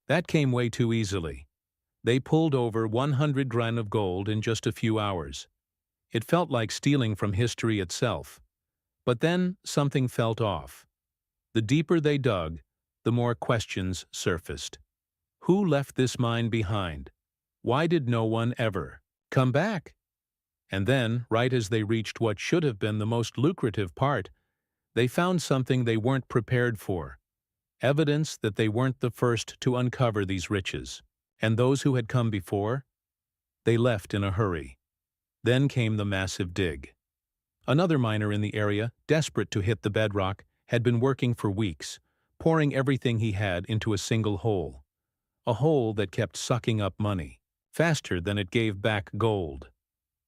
That came way too easily. They pulled over 100 grand of gold in just a few hours. It felt like stealing from history itself. But then something felt off. The deeper they dug, the more questions surfaced. Who left this mine behind? Why did no one ever come back? And then, right as they reached what should have been the most lucrative part, they found something they weren't prepared for. Evidence that they weren't the first to uncover these riches. And those who had come before? They left in a hurry. Then came the massive dig. Another miner in the area, desperate to hit the bedrock, had been working for weeks, pouring everything he had into a single hole. A hole that kept sucking up money, faster than it gave back gold.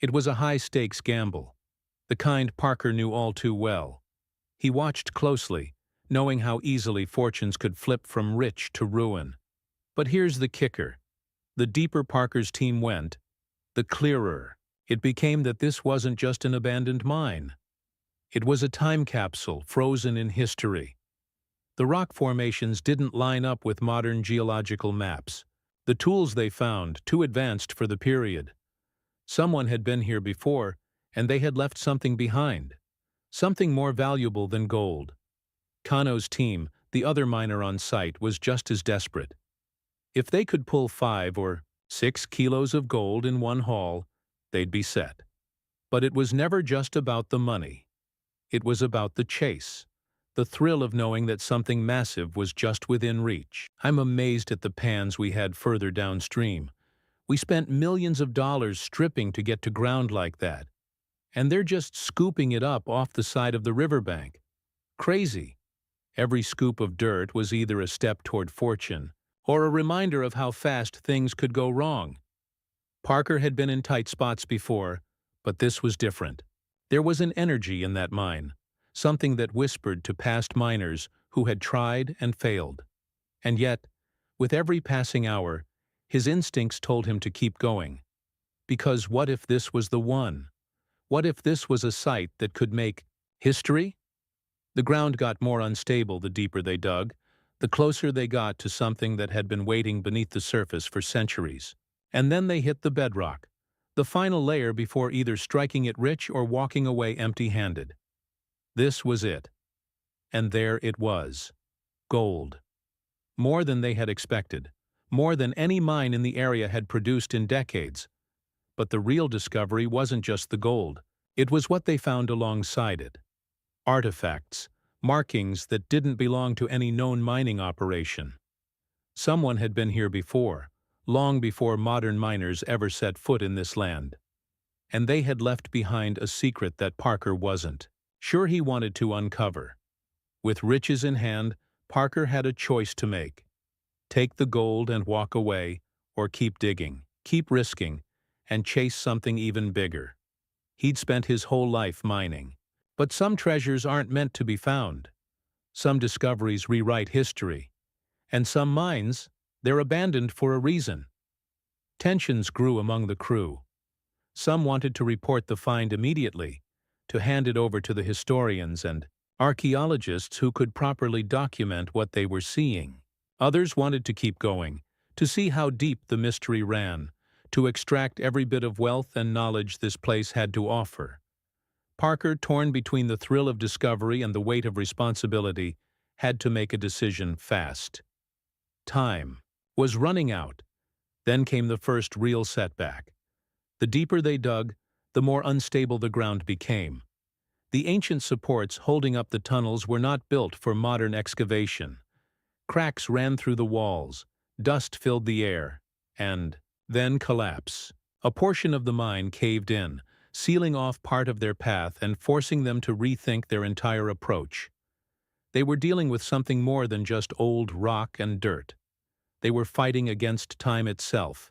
It was a high-stakes gamble, the kind Parker knew all too well. He watched closely, knowing how easily fortunes could flip from rich to ruin. But here's the kicker. The deeper Parker's team went, the clearer it became that this wasn't just an abandoned mine. It was a time capsule frozen in history. The rock formations didn't line up with modern geological maps. The tools they found, too advanced for the period. Someone had been here before, and they had left something behind. Something more valuable than gold. Kano's team, the other miner on site, was just as desperate. If they could pull 5 or 6 kilos of gold in one haul, they'd be set. But it was never just about the money. It was about the chase, the thrill of knowing that something massive was just within reach. I'm amazed at the pans we had further downstream. We spent millions of dollars stripping to get to ground like that. And they're just scooping it up off the side of the riverbank. Crazy. Every scoop of dirt was either a step toward fortune or a reminder of how fast things could go wrong. Parker had been in tight spots before, but this was different. There was an energy in that mine, something that whispered to past miners who had tried and failed. And yet, with every passing hour, his instincts told him to keep going. Because what if this was the one? What if this was a site that could make history? The ground got more unstable the deeper they dug, the closer they got to something that had been waiting beneath the surface for centuries. And then they hit the bedrock, the final layer before either striking it rich or walking away empty-handed. This was it. And there it was. Gold. More than they had expected. More than any mine in the area had produced in decades. But the real discovery wasn't just the gold. It was what they found alongside it. Artifacts, markings that didn't belong to any known mining operation. Someone had been here before, long before modern miners ever set foot in this land. And they had left behind a secret that Parker wasn't sure he wanted to uncover. With riches in hand, Parker had a choice to make. Take the gold and walk away, or keep digging, keep risking, and chase something even bigger. He'd spent his whole life mining. But some treasures aren't meant to be found. Some discoveries rewrite history. And some mines, they're abandoned for a reason. Tensions grew among the crew. Some wanted to report the find immediately, to hand it over to the historians and archaeologists who could properly document what they were seeing. Others wanted to keep going, to see how deep the mystery ran, to extract every bit of wealth and knowledge this place had to offer. Parker, torn between the thrill of discovery and the weight of responsibility, had to make a decision fast. Time was running out. Then came the first real setback. The deeper they dug, the more unstable the ground became. The ancient supports holding up the tunnels were not built for modern excavation. Cracks ran through the walls, dust filled the air, and then collapse. A portion of the mine caved in, sealing off part of their path and forcing them to rethink their entire approach. They were dealing with something more than just old rock and dirt. They were fighting against time itself,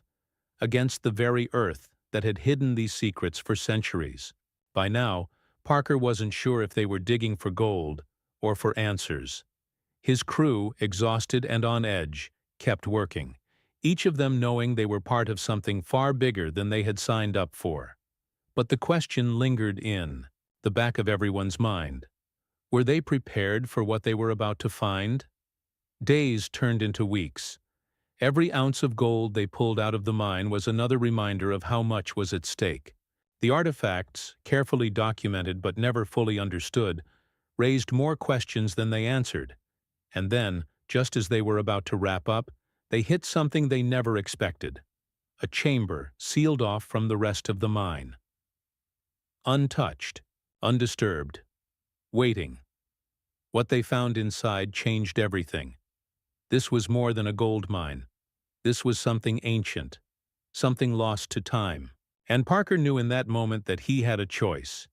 against the very earth that had hidden these secrets for centuries. By now, Parker wasn't sure if they were digging for gold or for answers. His crew, exhausted and on edge, kept working, each of them knowing they were part of something far bigger than they had signed up for. But the question lingered in the back of everyone's mind. Were they prepared for what they were about to find? Days turned into weeks, Every ounce of gold they pulled out of the mine was another reminder of how much was at stake. The artifacts, carefully documented but never fully understood, raised more questions than they answered. And then, just as they were about to wrap up, they hit something they never expected. A chamber sealed off from the rest of the mine. Untouched, undisturbed, waiting. What they found inside changed everything. This was more than a gold mine. This was something ancient, something lost to time. And Parker knew in that moment that he had a choice.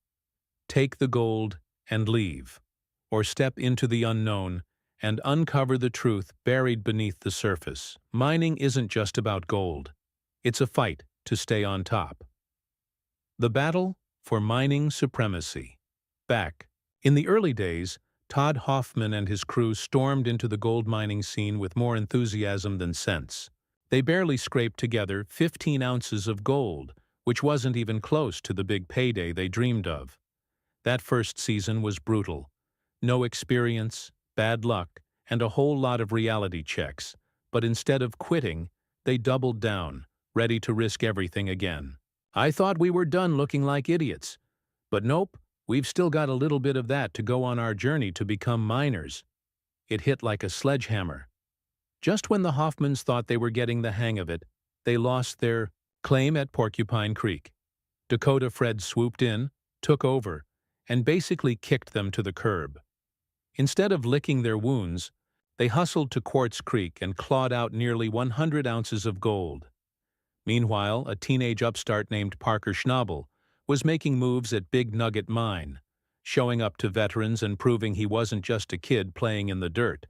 Take the gold and leave, or step into the unknown and uncover the truth buried beneath the surface. Mining isn't just about gold. It's a fight to stay on top. The battle for mining supremacy. Back in the early days, Todd Hoffman and his crew stormed into the gold mining scene with more enthusiasm than sense. They barely scraped together 15 ounces of gold, which wasn't even close to the big payday they dreamed of. That first season was brutal. No experience, bad luck, and a whole lot of reality checks. But instead of quitting, they doubled down, ready to risk everything again. I thought we were done looking like idiots. But nope, we've still got a little bit of that to go on our journey to become miners. It hit like a sledgehammer. Just when the Hoffmans thought they were getting the hang of it, they lost their claim at Porcupine Creek. Dakota Fred swooped in, took over, and basically kicked them to the curb. Instead of licking their wounds, they hustled to Quartz Creek and clawed out nearly 100 ounces of gold. Meanwhile, a teenage upstart named Parker Schnabel was making moves at Big Nugget Mine, showing up to veterans and proving he wasn't just a kid playing in the dirt.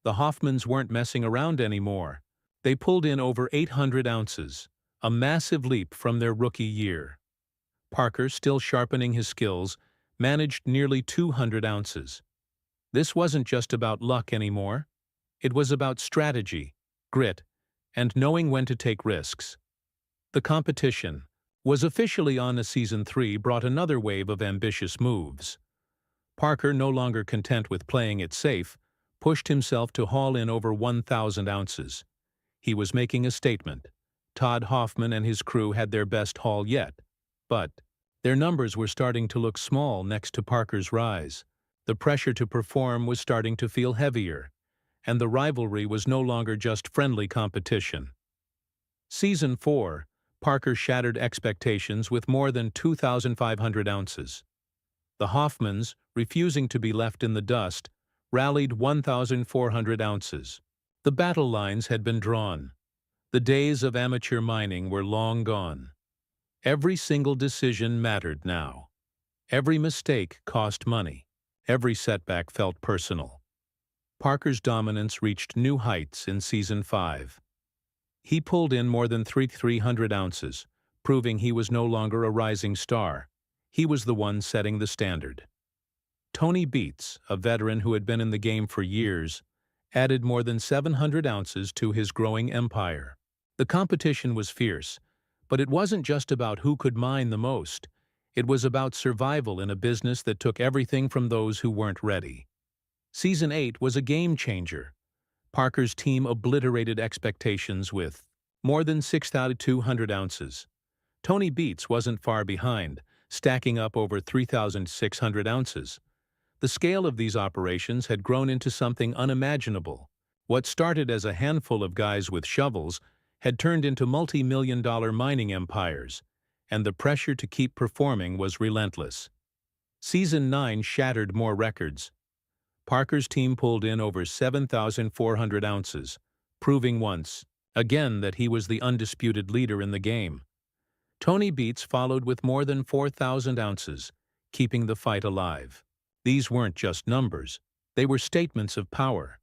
The Hoffmans weren't messing around anymore. They pulled in over 800 ounces, a massive leap from their rookie year. Parker, still sharpening his skills, managed nearly 200 ounces. This wasn't just about luck anymore. It was about strategy, grit, and knowing when to take risks. The competition was officially on. Season 3 brought another wave of ambitious moves. Parker, no longer content with playing it safe, pushed himself to haul in over 1,000 ounces. He was making a statement. Todd Hoffman and his crew had their best haul yet, but their numbers were starting to look small next to Parker's rise. The pressure to perform was starting to feel heavier, and the rivalry was no longer just friendly competition. Season 4, Parker shattered expectations with more than 2,500 ounces. The Hoffmans, refusing to be left in the dust, rallied 1,400 ounces. The battle lines had been drawn. The days of amateur mining were long gone. Every single decision mattered now. Every mistake cost money. Every setback felt personal. Parker's dominance reached new heights in Season 5. He pulled in more than 300 ounces, proving he was no longer a rising star. He was the one setting the standard. Tony Beats, a veteran who had been in the game for years, added more than 700 ounces to his growing empire. The competition was fierce, but it wasn't just about who could mine the most. It was about survival in a business that took everything from those who weren't ready. Season 8 was a game-changer. Parker's team obliterated expectations with more than 6,200 ounces. Tony Beats wasn't far behind, stacking up over 3,600 ounces. The scale of these operations had grown into something unimaginable. What started as a handful of guys with shovels had turned into multi-million-dollar mining empires, and the pressure to keep performing was relentless. Season 9 shattered more records. Parker's team pulled in over 7,400 ounces, proving once again that he was the undisputed leader in the game. Tony Beats followed with more than 4,000 ounces, keeping the fight alive. These weren't just numbers, they were statements of power.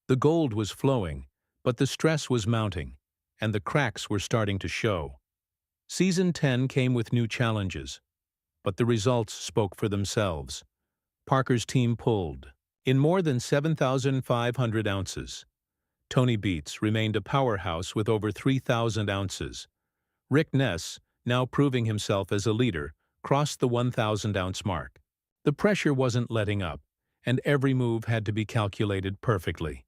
The gold was flowing, but the stress was mounting, and the cracks were starting to show. Season 10 came with new challenges, but the results spoke for themselves. Parker's team pulled in more than 7,500 ounces. Tony Beats remained a powerhouse with over 3,000 ounces. Rick Ness, now proving himself as a leader, crossed the 1,000-ounce mark. The pressure wasn't letting up, and every move had to be calculated perfectly.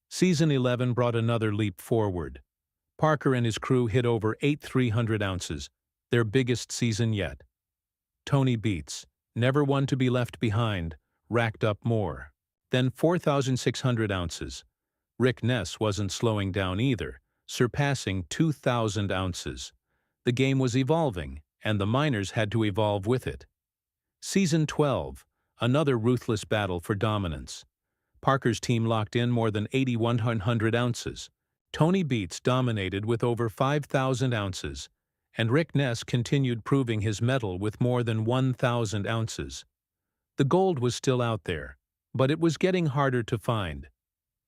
Season 11 brought another leap forward. Parker and his crew hit over 8,300 ounces, their biggest season yet. Tony Beats, never one to be left behind, racked up more. Then 4,600 ounces. Rick Ness wasn't slowing down either, surpassing 2,000 ounces. The game was evolving, and the miners had to evolve with it. Season 12, another ruthless battle for dominance. Parker's team locked in more than 8,100 ounces. Tony Beats dominated with over 5,000 ounces, and Rick Ness continued proving his mettle with more than 1,000 ounces. The gold was still out there, but it was getting harder to find,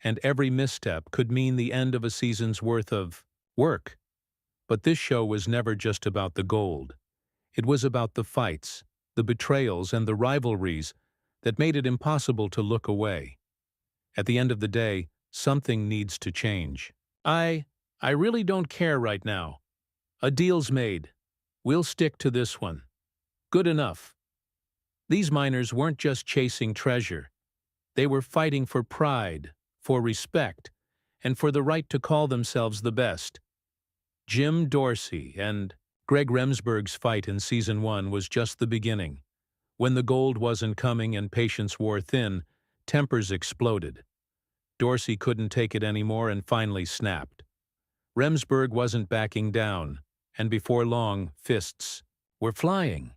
and every misstep could mean the end of a season's worth of work. But this show was never just about the gold. It was about the fights, the betrayals, and the rivalries that made it impossible to look away. At the end of the day, something needs to change. I really don't care right now. A deal's made. We'll stick to this one. Good enough. These miners weren't just chasing treasure. They were fighting for pride, for respect, and for the right to call themselves the best. Jim Dorsey and Greg Remsburg's fight in Season 1 was just the beginning. When the gold wasn't coming and patience wore thin, tempers exploded. Dorsey couldn't take it anymore and finally snapped. Remsburg wasn't backing down, and before long, fists were flying.